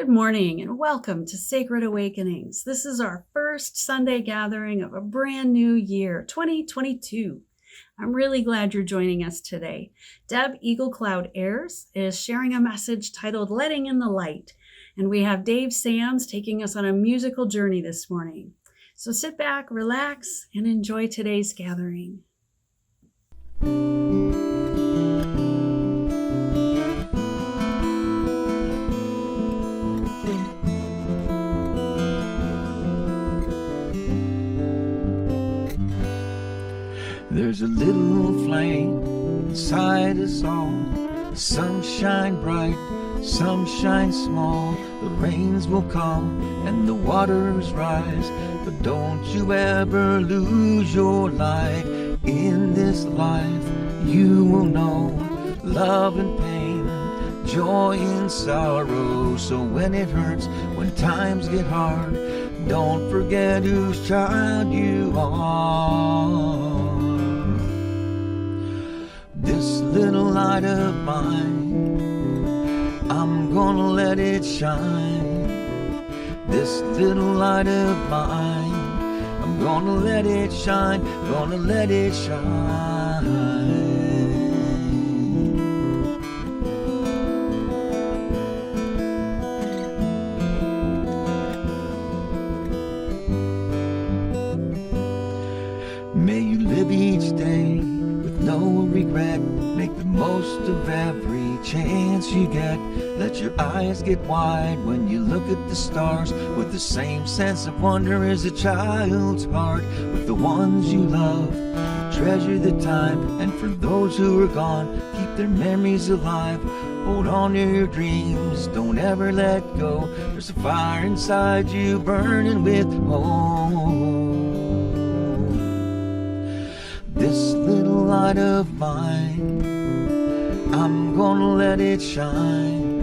Good morning and welcome to Sacred Awakenings. This is our first Sunday gathering of a brand new year, 2022. I'm really glad you're joining us today. Deb Eagle Cloud Ayres is sharing a message titled Letting in the Light, and we have Dave Sams taking us on a musical journey this morning. So sit back, relax, and enjoy today's gathering. There's a little flame inside us all. Some shine bright, some shine small. The rains will come and the waters rise, but don't you ever lose your light. In this life you will know love and pain, joy and sorrow. So when it hurts, when times get hard, don't forget whose child you are. This little light of mine, I'm gonna let it shine. This little light of mine, I'm gonna let it shine, gonna let it shine. May you live each day with no regret. Make the most of every chance you get. Let your eyes get wide when you look at the stars, with the same sense of wonder as a child's heart. With the ones you love, treasure the time, and for those who are gone, keep their memories alive. Hold on to your dreams, don't ever let go. There's a fire inside you burning with hope. This little light of mine, I'm gonna let it shine.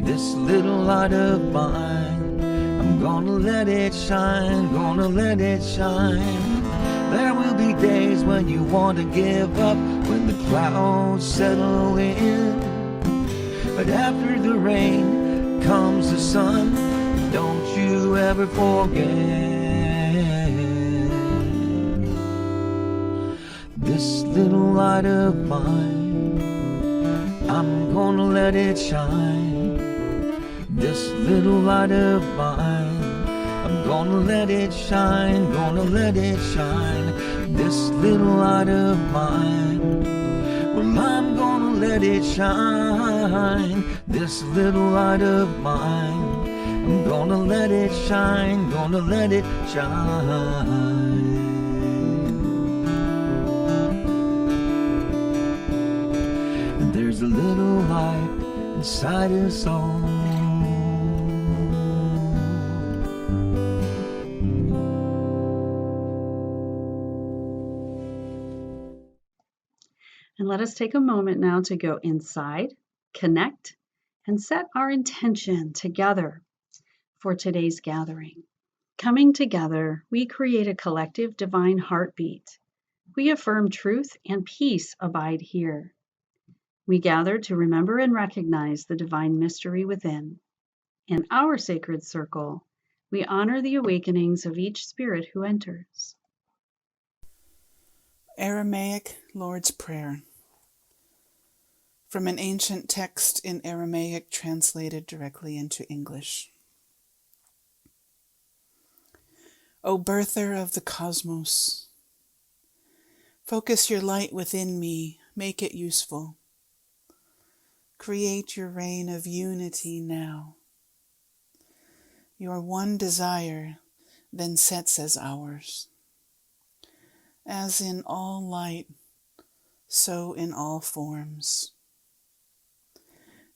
This little light of mine, I'm gonna let it shine, gonna let it shine. There will be days when you want to give up, when the clouds settle in. But after the rain comes the sun, don't you ever forget. This little light of mine, I'm gonna let it shine. This little light of mine, I'm gonna let it shine, gonna let it shine. This little light of mine, well, I'm gonna let it shine. This little light of mine, I'm gonna let it shine, gonna let it shine. There's a little light inside us all. And let us take a moment now to go inside, connect, and set our intention together for today's gathering. Coming together, we create a collective divine heartbeat. We affirm truth and peace abide here. We gather to remember and recognize the divine mystery within. In our sacred circle, we honor the awakenings of each spirit who enters. Aramaic Lord's Prayer. From an ancient text in Aramaic translated directly into English. O birther of the cosmos, focus your light within me, make it useful. Create your reign of unity now. Your one desire then sets as ours. As in all light, so in all forms.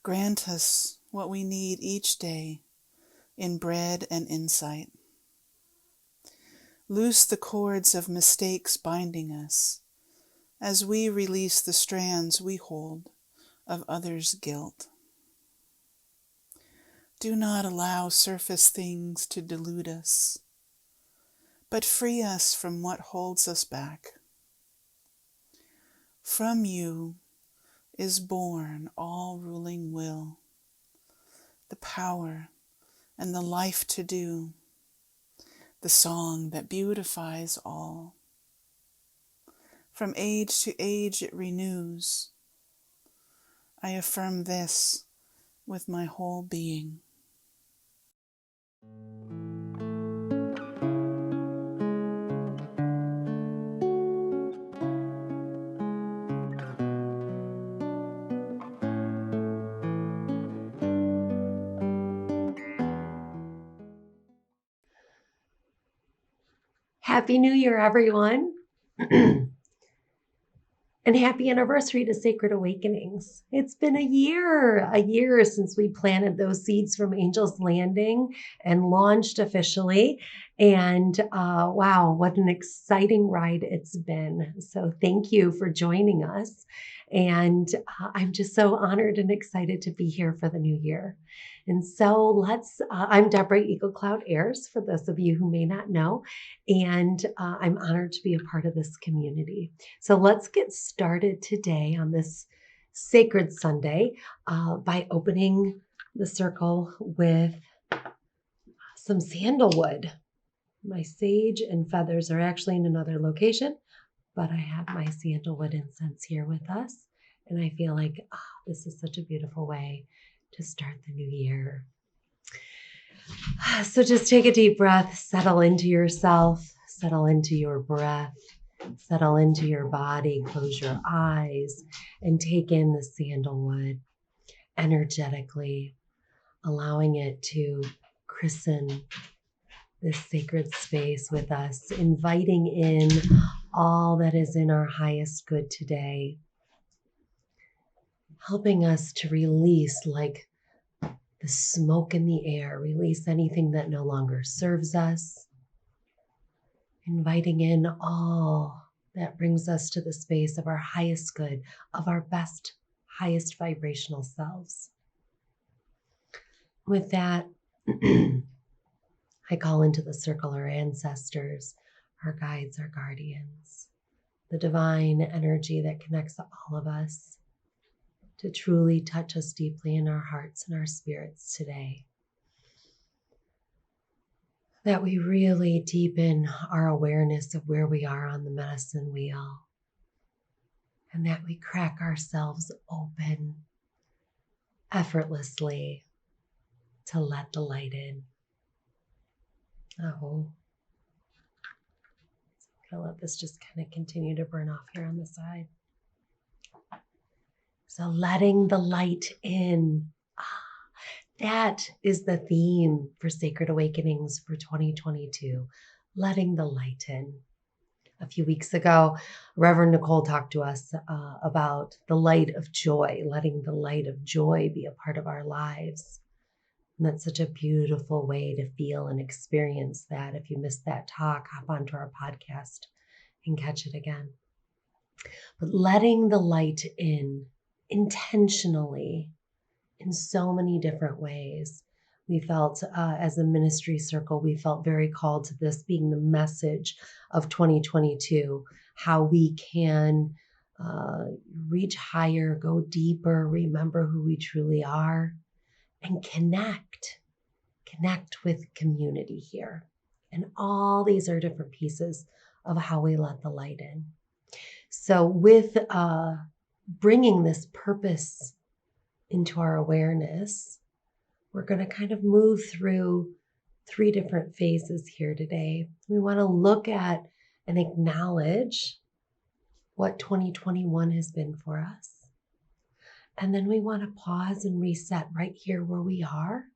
Grant us what we need each day in bread and insight. Loose the cords of mistakes binding us as we release the strands we hold of others' guilt. Do not allow surface things to delude us, but free us from what holds us back. From you is born all ruling will, the power and the life to do, the song that beautifies all. From age to age it renews. I affirm this with my whole being. Happy New Year, everyone. And happy anniversary to Sacred Awakenings. It's been a year since we planted those seeds from Angel's Landing and launched officially. And wow, what an exciting ride it's been. So thank you for joining us. And I'm just so honored and excited to be here for the new year. And so I'm Deborah Eagle Cloud Ayres, for those of you who may not know, and I'm honored to be a part of this community. So let's get started today on this sacred Sunday by opening the circle with some sandalwood. My sage and feathers are actually in another location, but I have my sandalwood incense here with us. And I feel like this is such a beautiful way to start the new year. So just take a deep breath, settle into yourself, settle into your breath, settle into your body, close your eyes, and take in the sandalwood energetically, allowing it to christen this sacred space with us, inviting in all that is in our highest good today, helping us to release, like the smoke in the air, release anything that no longer serves us, inviting in all that brings us to the space of our highest good, of our best, highest vibrational selves. With that, I call into the circle our ancestors, our guides, our guardians, the divine energy that connects all of us to truly touch us deeply in our hearts and our spirits today. That we really deepen our awareness of where we are on the medicine wheel, and that we crack ourselves open effortlessly to let the light in. Oh, I'm gonna let this just kind of continue to burn off here on the side. So letting the light in. That is the theme for Sacred Awakenings for 2022, letting the light in. A few weeks ago, Reverend Nicole talked to us about the light of joy, letting the light of joy be a part of our lives. And that's such a beautiful way to feel and experience that. If you missed that talk, hop onto our podcast and catch it again. But letting the light in intentionally in so many different ways. We felt as a ministry circle, we felt very called to this being the message of 2022, how we can reach higher, go deeper, remember who we truly are, and connect with community here. And all these are different pieces of how we let the light in. So with bringing this purpose into our awareness, we're going to kind of move through 3 different phases here today. We want to look at and acknowledge what 2021 has been for us. And then we want to pause and reset right here where we are.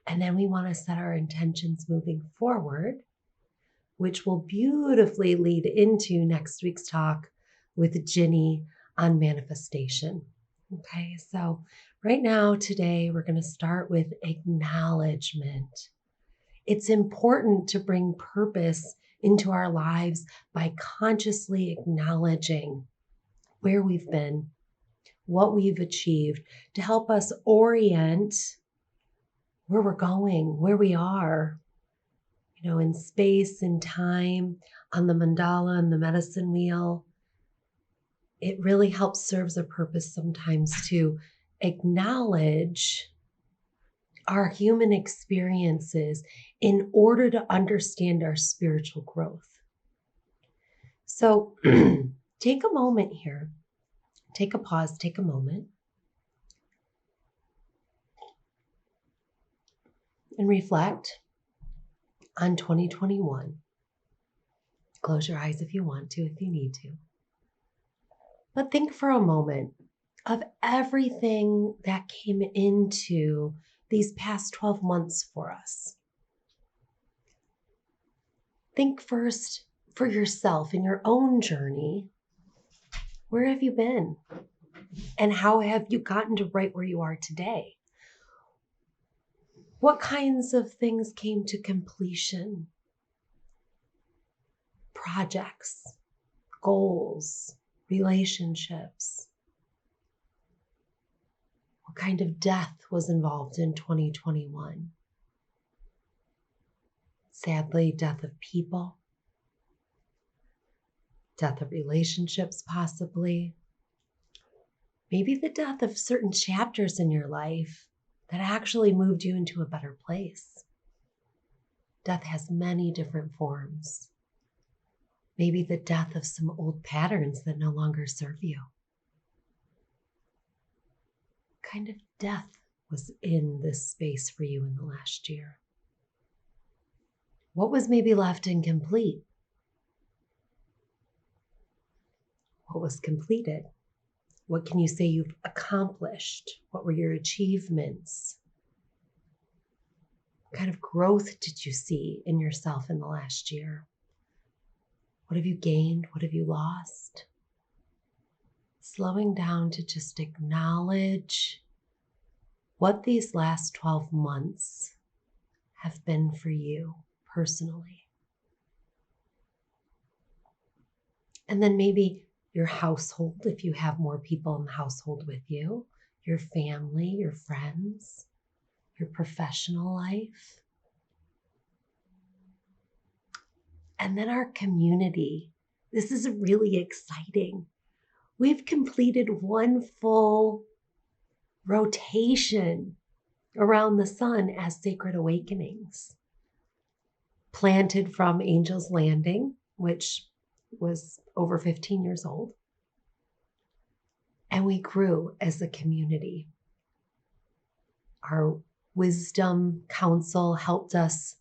And then we want to set our intentions moving forward, which will beautifully lead into next week's talk with Ginny on manifestation. Okay, so right now, today, we're going to start with acknowledgement. It's important to bring purpose into our lives by consciously acknowledging where we've been, what we've achieved, to help us orient where we're going, where we are, in space and time, on the mandala and the medicine wheel. It really helps serves a purpose sometimes to acknowledge our human experiences in order to understand our spiritual growth. So take a moment here, take a pause, take a moment, and reflect on 2021. Close your eyes if you want to, if you need to. But think for a moment of everything that came into these past 12 months for us. Think first for yourself in your own journey. Where have you been? And how have you gotten to right where you are today? What kinds of things came to completion? Projects, goals, relationships. What kind of death was involved in 2021? Sadly, death of people, death of relationships possibly, maybe the death of certain chapters in your life that actually moved you into a better place. Death has many different forms. Maybe the death of some old patterns that no longer serve you. What kind of death was in this space for you in the last year? What was maybe left incomplete? What was completed? What can you say you've accomplished? What were your achievements? What kind of growth did you see in yourself in the last year? What have you gained? What have you lost? Slowing down to just acknowledge what these last 12 months have been for you personally. And then maybe your household, if you have more people in the household with you, your family, your friends, your professional life. And then our community. This is really exciting. We've completed one full rotation around the sun as Sacred Awakenings. Planted from Angel's Landing, which was over 15 years old. And we grew as a community. Our wisdom council helped us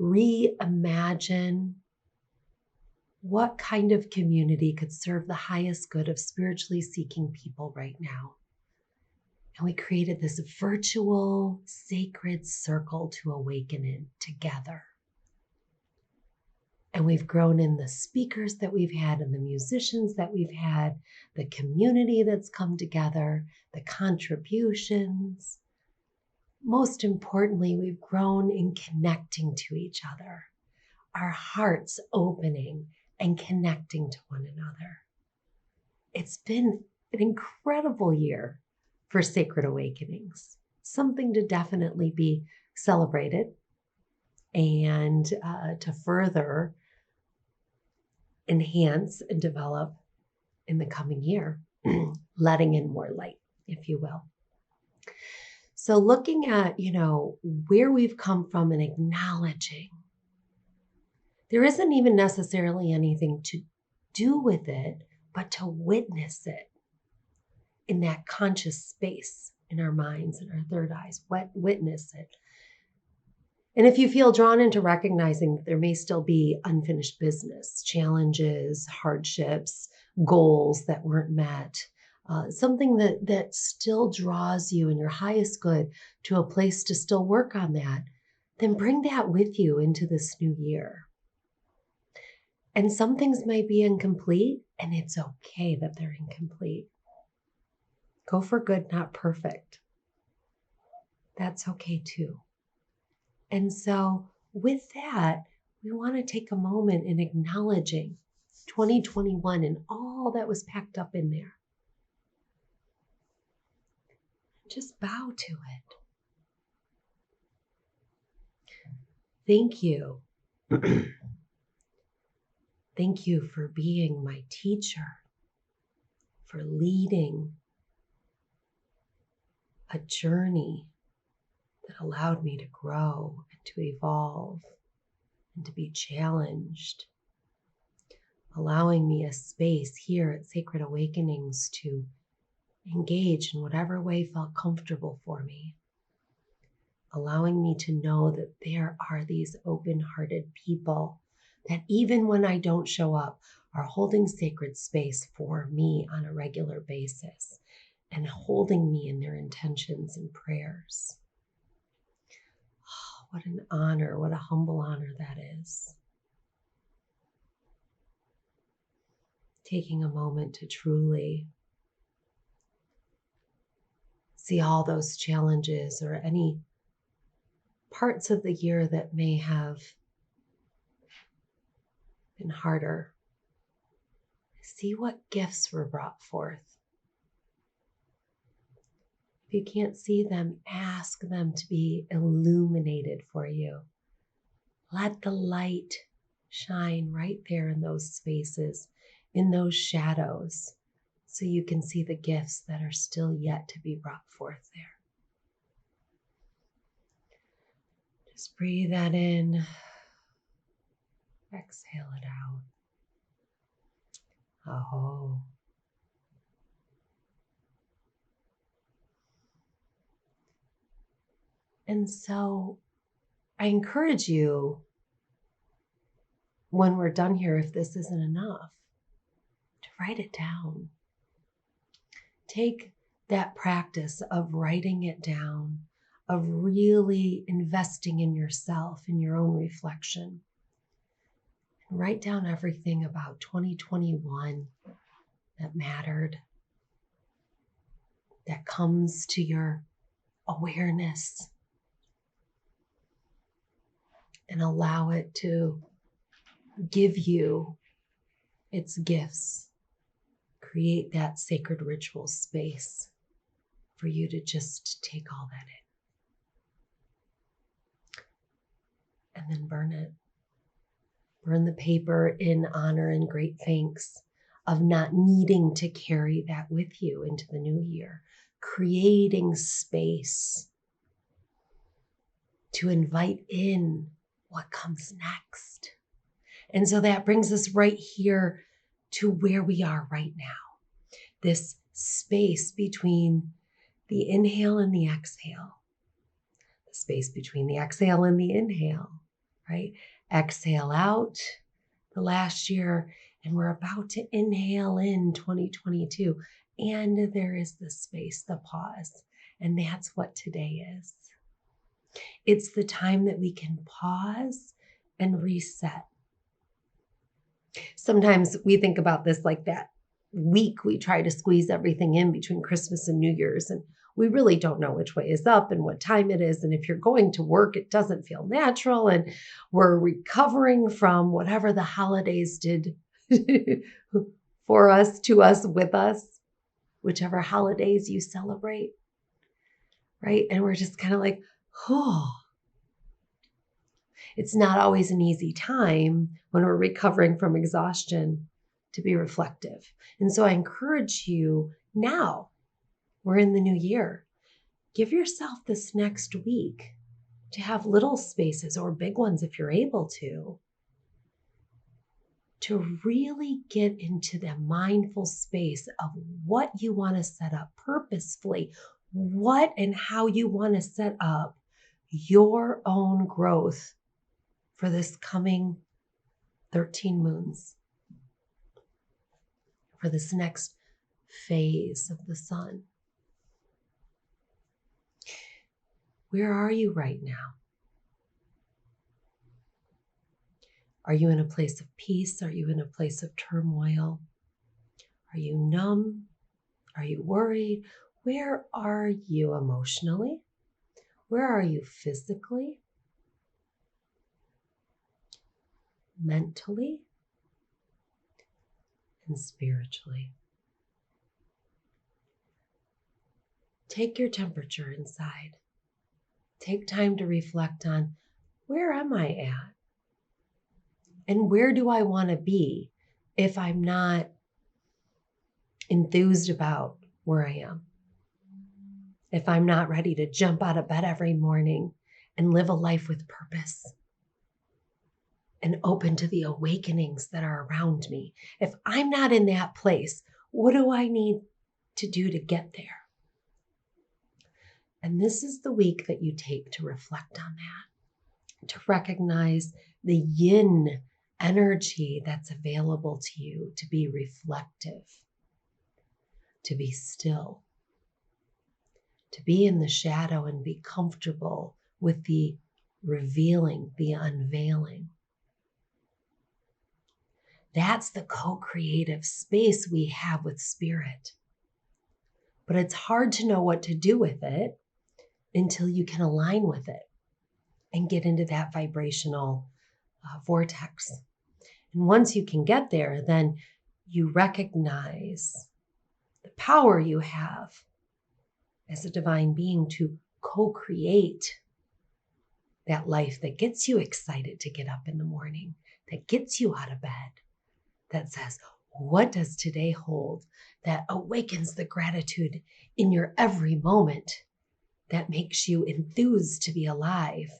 reimagine what kind of community could serve the highest good of spiritually seeking people right now. And we created this virtual sacred circle to awaken in together. And we've grown in the speakers that we've had and the musicians that we've had, the community that's come together, the contributions. Most importantly, we've grown in connecting to each other, our hearts opening and connecting to one another. It's been an incredible year for Sacred Awakenings, something to definitely be celebrated and to further enhance and develop in the coming year, letting in more light, if you will. So looking at, where we've come from and acknowledging, there isn't even necessarily anything to do with it, but to witness it in that conscious space in our minds and our third eyes, witness it. And if you feel drawn into recognizing that there may still be unfinished business, challenges, hardships, goals that weren't met, something that still draws you in your highest good to a place to still work on that, then bring that with you into this new year. And some things might be incomplete, and it's okay that they're incomplete. Go for good, not perfect. That's okay too. And so with that, we want to take a moment in acknowledging 2021 and all that was packed up in there. Just bow to it. Thank you. Thank you for being my teacher, for leading a journey that allowed me to grow and to evolve and to be challenged, allowing me a space here at Sacred Awakenings to engage in whatever way felt comfortable for me, allowing me to know that there are these open-hearted people that even when I don't show up are holding sacred space for me on a regular basis and holding me in their intentions and prayers. Oh, what an honor, what a humble honor that is. Taking a moment to truly see all those challenges or any parts of the year that may have been harder. See what gifts were brought forth. If you can't see them, ask them to be illuminated for you. Let the light shine right there in those spaces, in those shadows, so you can see the gifts that are still yet to be brought forth there. Just breathe that in. Exhale it out. Oh. And so I encourage you, when we're done here, if this isn't enough, to write it down. Take that practice of writing it down, of really investing in yourself, in your own reflection. And write down everything about 2021 that mattered, that comes to your awareness, and allow it to give you its gifts. Create that sacred ritual space for you to just take all that in. And then burn it. Burn the paper in honor and great thanks of not needing to carry that with you into the new year. Creating space to invite in what comes next. And so that brings us right here to where we are right now. This space between the inhale and the exhale. The space between the exhale and the inhale, right? Exhale out the last year, and we're about to inhale in 2022. And there is the space, the pause. And that's what today is. It's the time that we can pause and reset. Sometimes we think about this like that week we try to squeeze everything in between Christmas and New Year's, and we really don't know which way is up and what time it is. And if you're going to work, it doesn't feel natural. And we're recovering from whatever the holidays did for us, to us, with us, whichever holidays you celebrate, right? And we're just kind of like, oh. It's not always an easy time when we're recovering from exhaustion to be reflective. And so I encourage you now, we're in the new year, give yourself this next week to have little spaces or big ones if you're able to really get into the mindful space of what you want to set up purposefully, what and how you want to set up your own growth for this coming 13 moons, for this next phase of the sun. Where are you right now? Are you in a place of peace? Are you in a place of turmoil? Are you numb? Are you worried? Where are you emotionally? Where are you physically? Mentally and spiritually. Take your temperature inside. Take time to reflect on, where am I at? And where do I want to be if I'm not enthused about where I am? if I'm not ready to jump out of bed every morning and live a life with purpose and open to the awakenings that are around me, if I'm not in that place, what do I need to do to get there? And this is the week that you take to reflect on that, to recognize the yin energy that's available to you, to be reflective, to be still, to be in the shadow and be comfortable with the revealing, the unveiling. That's the co-creative space we have with spirit. But it's hard to know what to do with it until you can align with it and get into that vibrational vortex. And once you can get there, then you recognize the power you have as a divine being to co-create that life that gets you excited to get up in the morning, that gets you out of bed, that says, what does today hold? That awakens the gratitude in your every moment, that makes you enthused to be alive.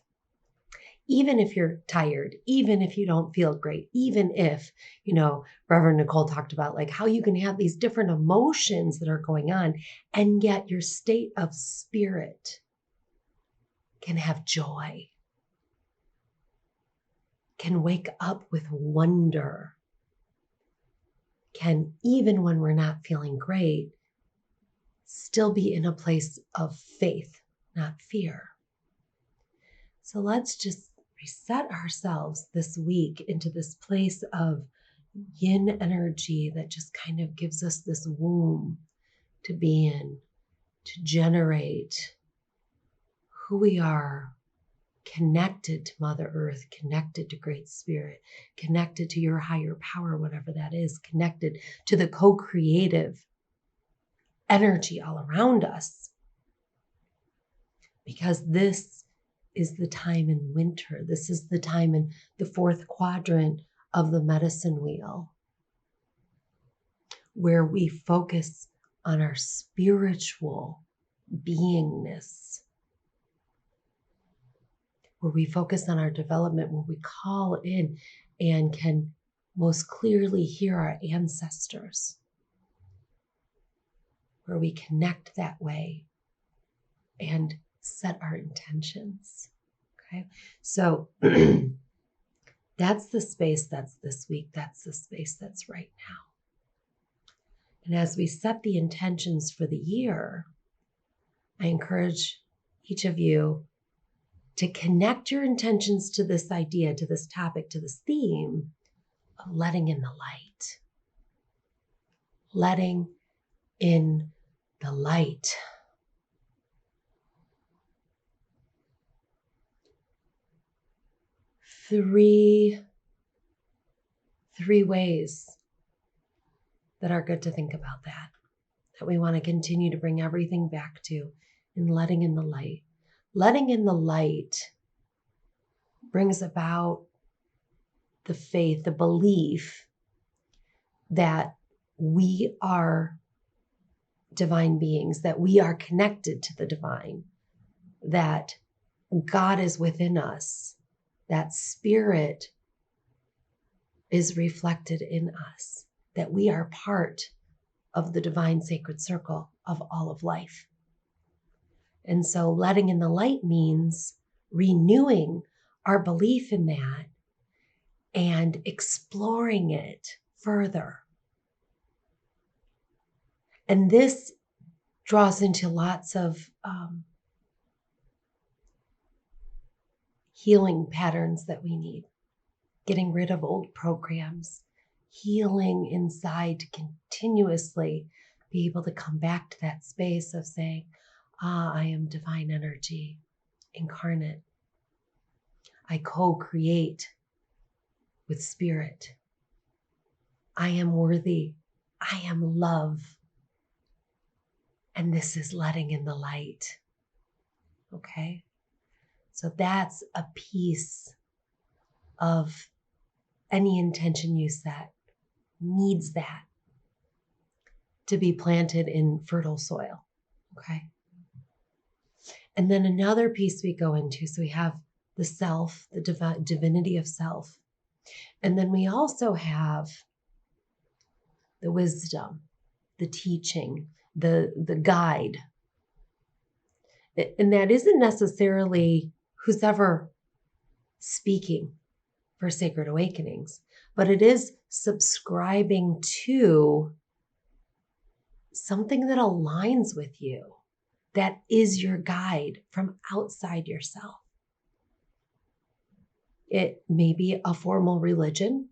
Even if you're tired, even if you don't feel great, even if, Reverend Nicole talked about like how you can have these different emotions that are going on, and yet your state of spirit can have joy, can wake up with wonder, can, even when we're not feeling great, still be in a place of faith, not fear. So let's just reset ourselves this week into this place of yin energy that just kind of gives us this womb to be in, to generate who we are, connected to Mother Earth, connected to Great Spirit, connected to your higher power, whatever that is, connected to the co-creative energy all around us. Because this is the time in winter. This is the time in the fourth quadrant of the medicine wheel, where we focus on our spiritual beingness, where we focus on our development, where we call in and can most clearly hear our ancestors, where we connect that way and set our intentions. Okay, so that's the space that's this week. That's the space that's right now. And as we set the intentions for the year, I encourage each of you to connect your intentions to this idea, to this topic, to this theme of letting in the light. Letting in the light. Three ways that are good to think about that we want to continue to bring everything back to in letting in the light. Letting in the light brings about the faith, the belief that we are divine beings, that we are connected to the divine, that God is within us, that spirit is reflected in us, that we are part of the divine sacred circle of all of life. And so letting in the light means renewing our belief in that and exploring it further. And this draws into lots of healing patterns that we need, getting rid of old programs, healing inside to continuously be able to come back to that space of saying, I am divine energy incarnate. I co-create with spirit. I am worthy. I am love. And this is letting in the light. Okay? So that's a piece of any intention you set needs that to be planted in fertile soil. Okay? And then another piece we go into, so we have the self, the divinity of self. And then we also have the wisdom, the teaching, the guide. And that isn't necessarily who's ever speaking for Sacred Awakenings, but it is subscribing to something that aligns with you, that is your guide from outside yourself. It may be a formal religion,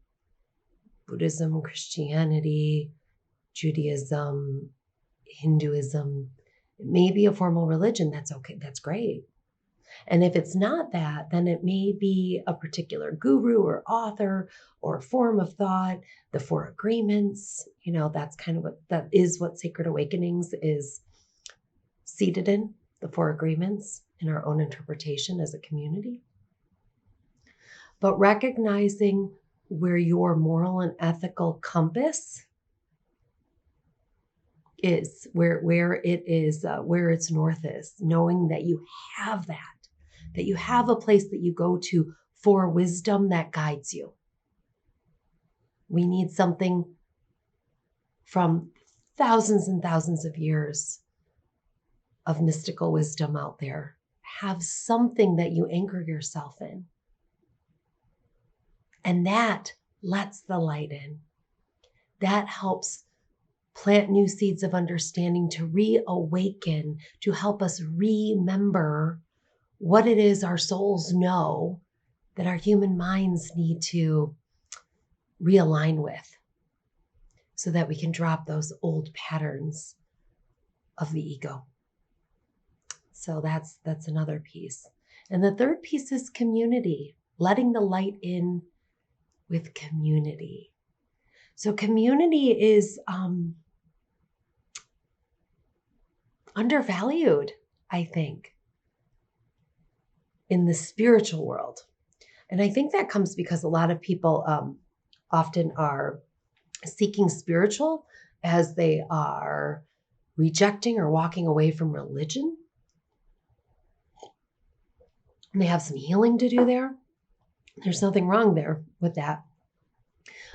Buddhism, Christianity, Judaism, Hinduism. It may be a formal religion. That's okay. That's great. And if it's not that, then it may be a particular guru or author or form of thought, the Four Agreements. That's kind of what Sacred Awakenings is seated in, the Four Agreements, in our own interpretation as a community. But recognizing where your moral and ethical compass is, where its north is, knowing that you have that you have a place that you go to for wisdom that guides you. We need something from thousands and thousands of years of mystical wisdom out there. Have something that you anchor yourself in. And that lets the light in. That helps plant new seeds of understanding to reawaken, to help us remember what it is our souls know that our human minds need to realign with, so that we can drop those old patterns of the ego. So that's another piece. And the third piece is community, letting the light in with community. So community is undervalued, I think, in the spiritual world. And I think that comes because a lot of people often are seeking spiritual as they are rejecting or walking away from religion. And they have some healing to do there. There's nothing wrong there with that.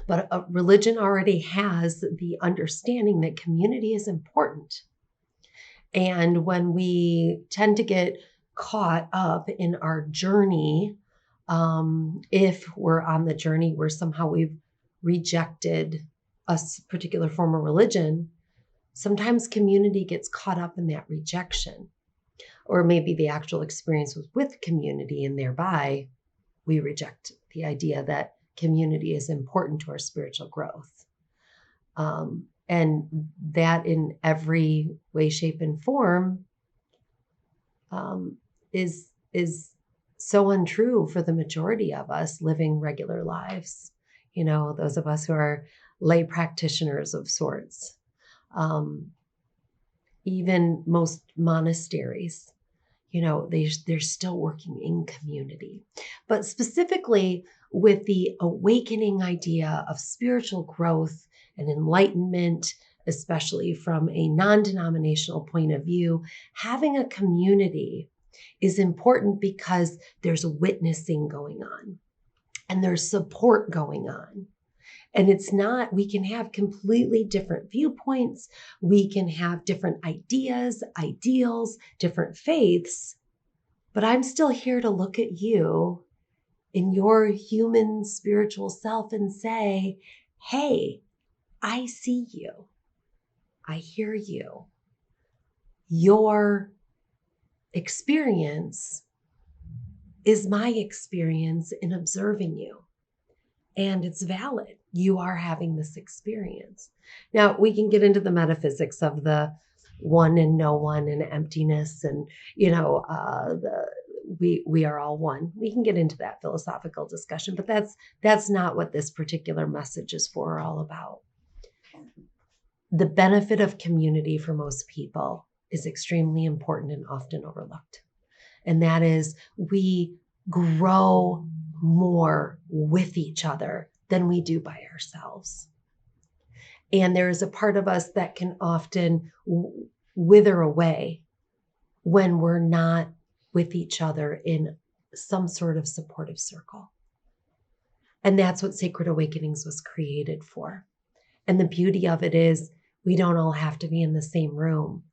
But a religion already has the understanding that community is important. And when we tend to get caught up in our journey, if we're on the journey where somehow we've rejected a particular form of religion, sometimes community gets caught up in that rejection. Or maybe the actual experience was with community, and thereby we reject the idea that community is important to our spiritual growth. And that in every way, shape, and form is so untrue for the majority of us living regular lives. Those of us who are lay practitioners of sorts. Even most monasteries, they're still working in community. But specifically with the awakening idea of spiritual growth and enlightenment, especially from a non-denominational point of view, having a community is important because there's witnessing going on and there's support going on. And we can have completely different viewpoints. We can have different ideas, ideals, different faiths, but I'm still here to look at you in your human spiritual self and say, hey, I see you. I hear you. Your experience is my experience in observing you. And it's valid. You are having this experience. Now, we can get into the metaphysics of the one and no one and emptiness and, we are all one. We can get into that philosophical discussion, but that's not what this particular message is for or all about. The benefit of community for most people is extremely important and often overlooked. And that is we grow more with each other than we do by ourselves. And there is a part of us that can often wither away when we're not with each other in some sort of supportive circle. And that's what Sacred Awakenings was created for. And the beauty of it is we don't all have to be in the same room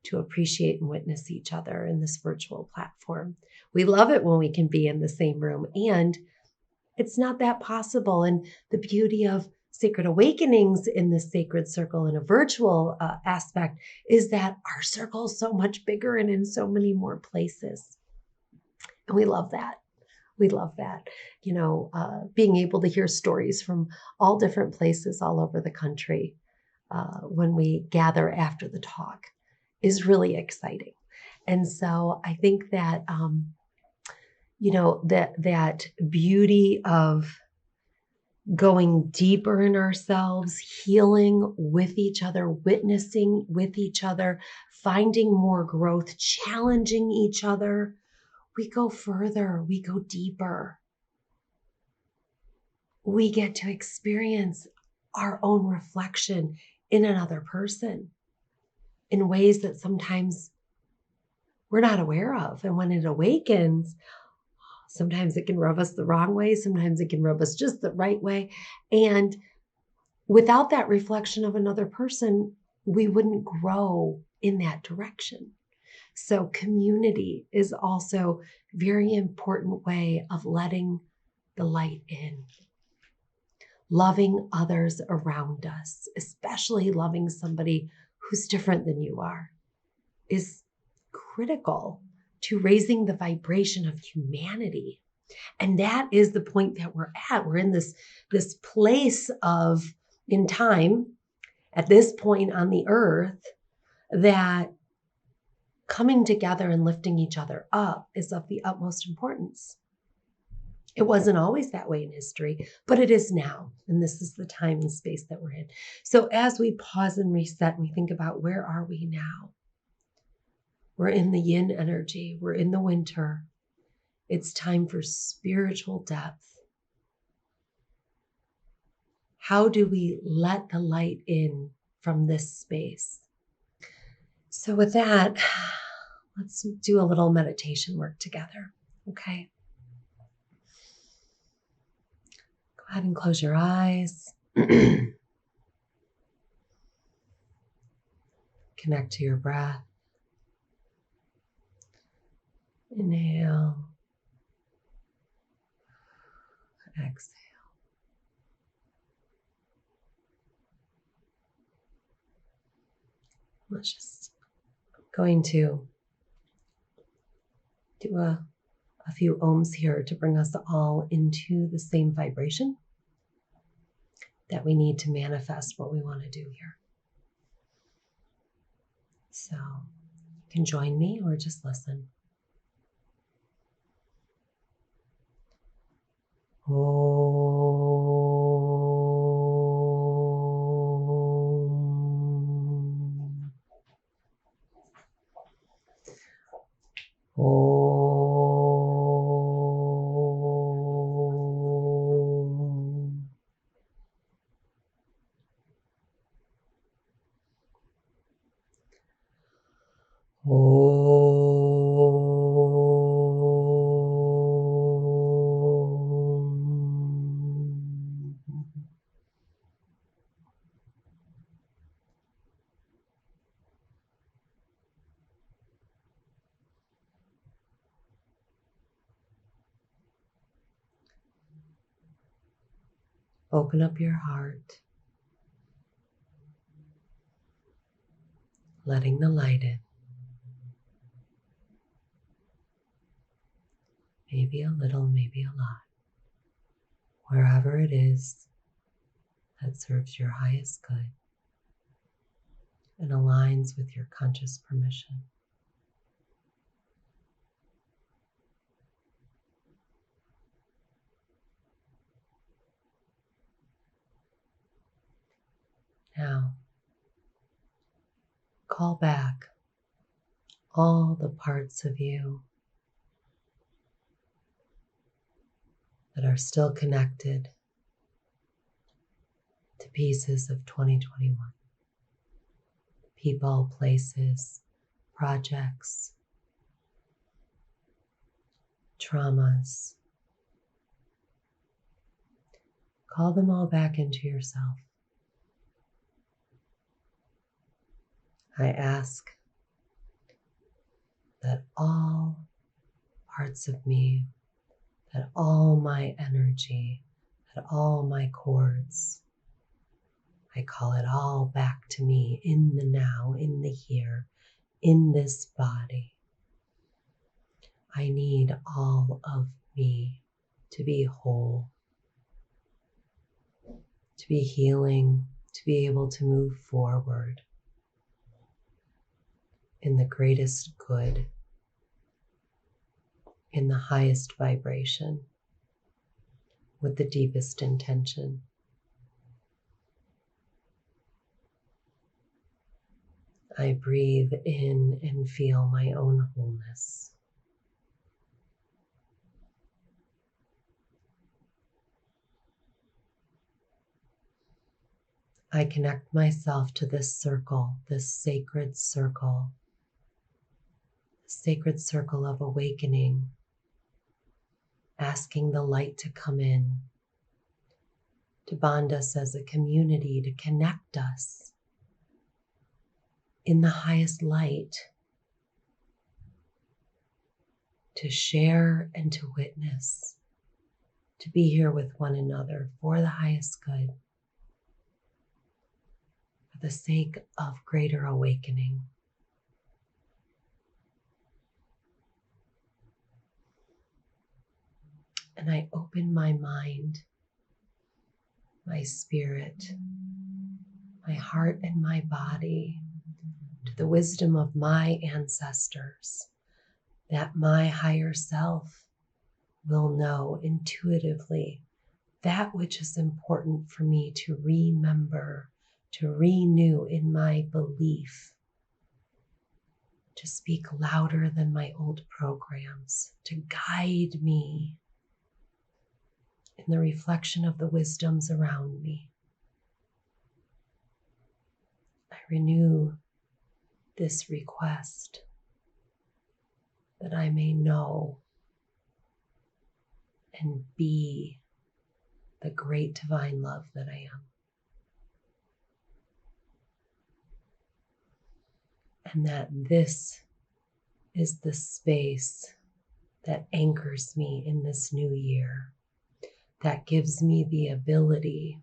to appreciate and witness each other in this virtual platform. We love it when we can be in the same room, and it's not that possible. And the beauty of Sacred Awakenings in the sacred circle in a virtual aspect is that our circle is so much bigger and in so many more places. And we love that. We love that. Being able to hear stories from all different places all over the country when we gather after the talk is really exciting. And so I think that, that beauty of going deeper in ourselves, healing with each other, witnessing with each other, finding more growth, challenging each other. We go further, we go deeper. We get to experience our own reflection in another person in ways that sometimes we're not aware of. And when it awakens, sometimes it can rub us the wrong way. Sometimes it can rub us just the right way. And without that reflection of another person, we wouldn't grow in that direction. So community is also a very important way of letting the light in. Loving others around us, especially loving somebody who's different than you are, is critical to raising the vibration of humanity. And that is the point that we're at. We're in this place in time, at this point on the earth, that coming together and lifting each other up is of the utmost importance. It wasn't always that way in history, but it is now. And this is the time and space that we're in. So as we pause and reset and we think about where are we now? We're in the yin energy. We're in the winter. It's time for spiritual depth. How do we let the light in from this space? So with that, let's do a little meditation work together, okay? Go ahead and close your eyes. Connect to your breath. Inhale. Exhale. Let's just going to do a few ohms here to bring us all into the same vibration that we need to manifest what we want to do here. So you can join me or just listen. Open up your heart, letting the light in. Maybe a little, maybe a lot. Wherever it is that serves your highest good and aligns with your conscious permission. Now, call back all the parts of you that are still connected to pieces of 2021. People, places, projects, traumas. Call them all back into yourself. I ask that all parts of me, that all my energy, that all my cords, I call it all back to me in the now, in the here, in this body. I need all of me to be whole, to be healing, to be able to move forward in the greatest good, in the highest vibration, with the deepest intention. I breathe in and feel my own wholeness. I connect myself to this circle, this sacred circle of awakening, asking the light to come in, to bond us as a community, to connect us in the highest light, to share and to witness, to be here with one another for the highest good, for the sake of greater awakening. And I open my mind, my spirit, my heart, and my body to the wisdom of my ancestors, that my higher self will know intuitively that which is important for me to remember, to renew in my belief, to speak louder than my old programs, to guide me in the reflection of the wisdoms around me. I renew this request that I may know and be the great divine love that I am. And that this is the space that anchors me in this new year, that gives me the ability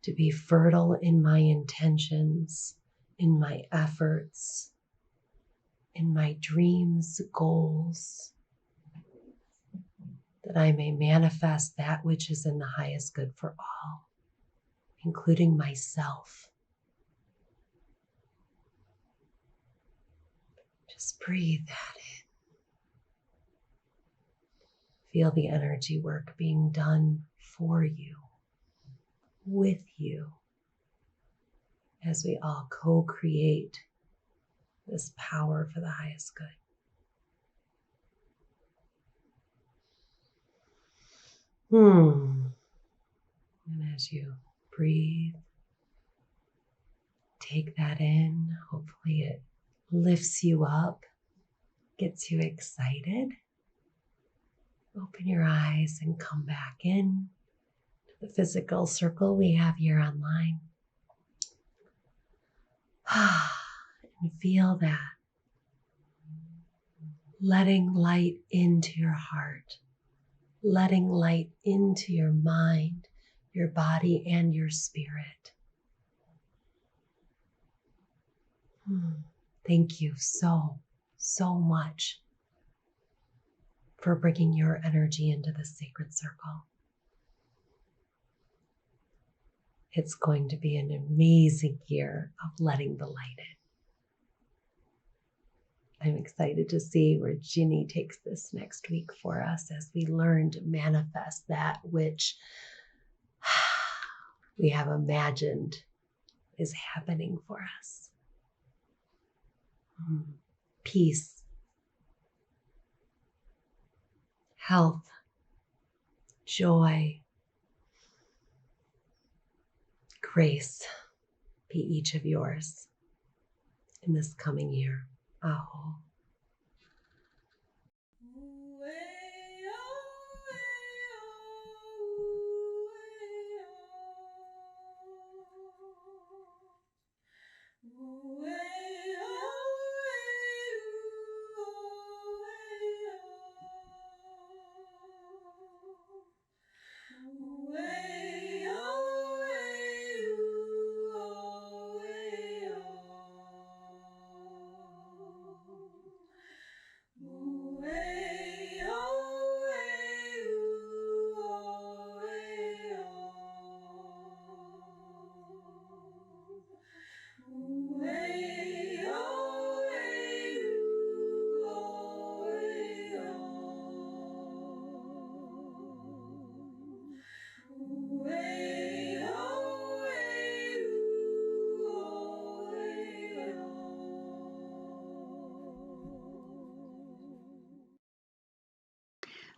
to be fertile in my intentions, in my efforts, in my dreams, goals, that I may manifest that which is in the highest good for all, including myself. Just breathe that in. Feel the energy work being done for you, with you, as we all co-create this power for the highest good. And as you breathe, take that in. Hopefully it lifts you up, gets you excited. Open your eyes and come back in to the physical circle we have here online. And feel that. Letting light into your heart, letting light into your mind, your body, and your spirit. Thank you so much for bringing your energy into the sacred circle. It's going to be an amazing year of letting the light in. I'm excited to see where Ginny takes this next week for us as we learn to manifest that which we have imagined is happening for us. Peace, health, joy, grace be each of yours in this coming year. Aho.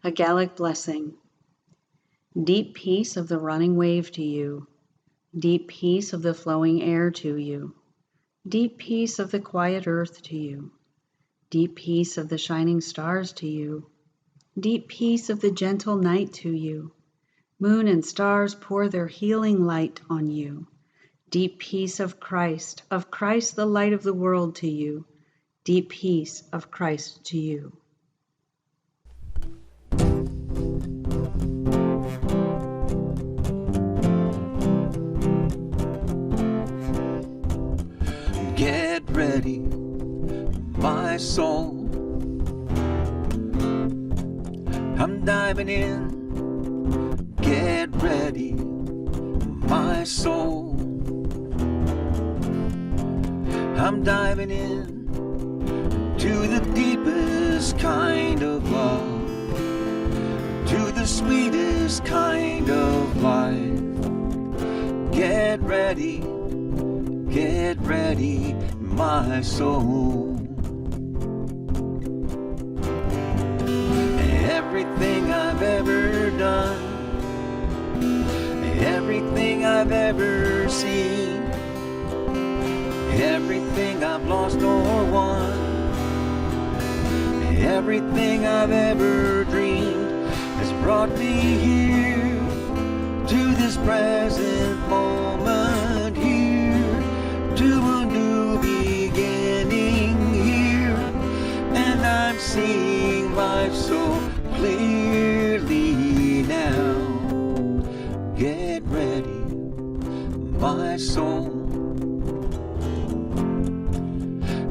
A Gallic blessing. Deep peace of the running wave to you. Deep peace of the flowing air to you. Deep peace of the quiet earth to you. Deep peace of the shining stars to you. Deep peace of the gentle night to you. Moon and stars pour their healing light on you. Deep peace of Christ the light of the world to you. Deep peace of Christ to you. Get ready, my soul. I'm diving in. Get ready, my soul. I'm diving in to the deepest kind of love, to the sweetest kind of life. Get ready, my soul. Everything I've ever done, everything I've ever seen, everything I've lost or won, everything I've ever dreamed has brought me here to this present moment, here to a new beginning here, and I'm seeing life so clearly now. Get ready, my soul.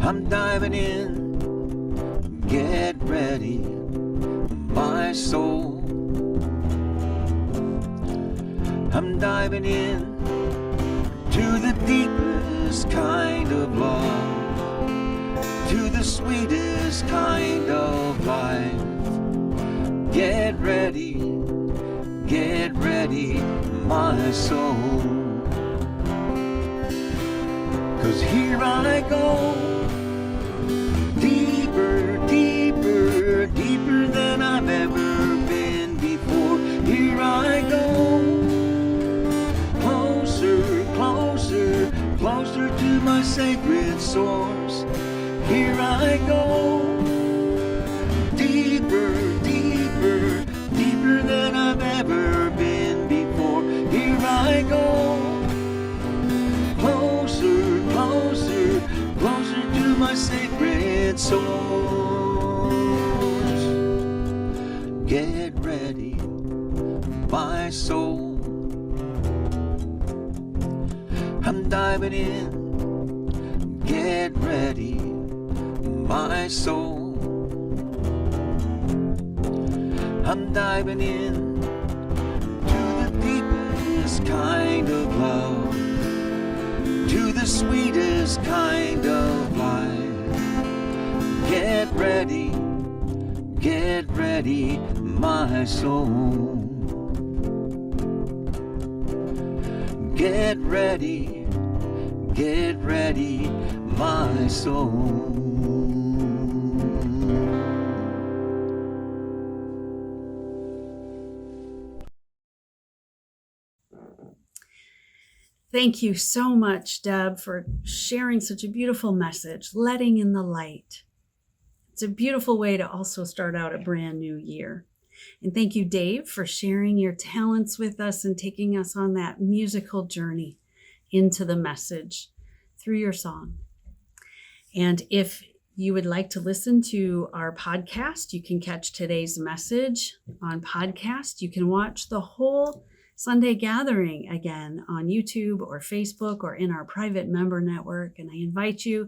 I'm diving in. Get ready, my soul. I'm diving in to the deepest kind of love, to the sweetest kind of life. Get ready, my soul. 'Cause here I go, deeper, deeper, deeper than I've ever been before. Here I go, closer, closer, closer to my sacred source. Here I go, deeper, deeper, deeper than I've ever been before. Here I go, closer, closer, closer to my sacred source. Get ready, my soul. I'm diving in. Get ready, my soul. I'm diving in to the deepest kind of love, to the sweetest kind of life. Get ready, my soul. Get ready, my soul. Thank you so much, Deb, for sharing such a beautiful message, letting in the light. It's a beautiful way to also start out a brand new year. And thank you, Dave, for sharing your talents with us and taking us on that musical journey into the message through your song. And if you would like to listen to our podcast, you can catch today's message on podcast. You can watch the whole Sunday gathering again on YouTube or Facebook or in our private member network. And I invite you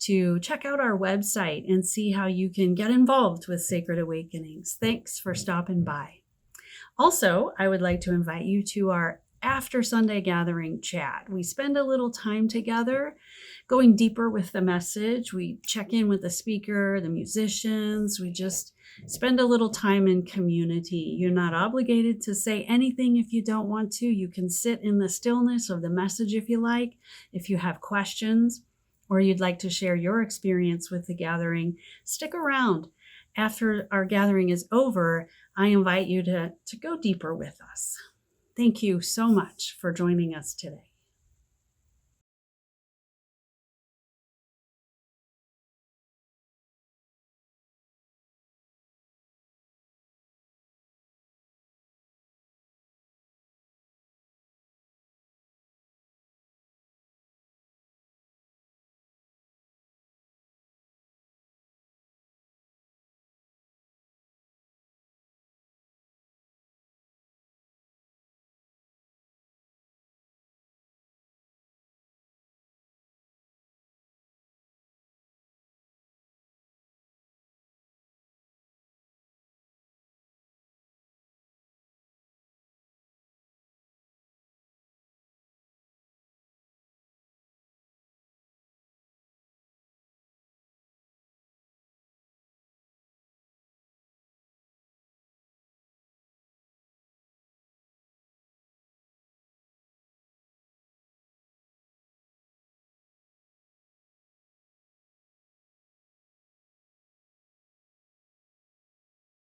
to check out our website and see how you can get involved with Sacred Awakenings. Thanks for stopping by. Also, I would like to invite you to our after Sunday gathering chat. We spend a little time together going deeper with the message. We check in with the speaker, the musicians. We just spend a little time in community. You're not obligated to say anything if you don't want to. You can sit in the stillness of the message if you like. If you have questions or you'd like to share your experience with the gathering, stick around After our gathering is over, I invite you to go deeper with us. Thank you so much for joining us today.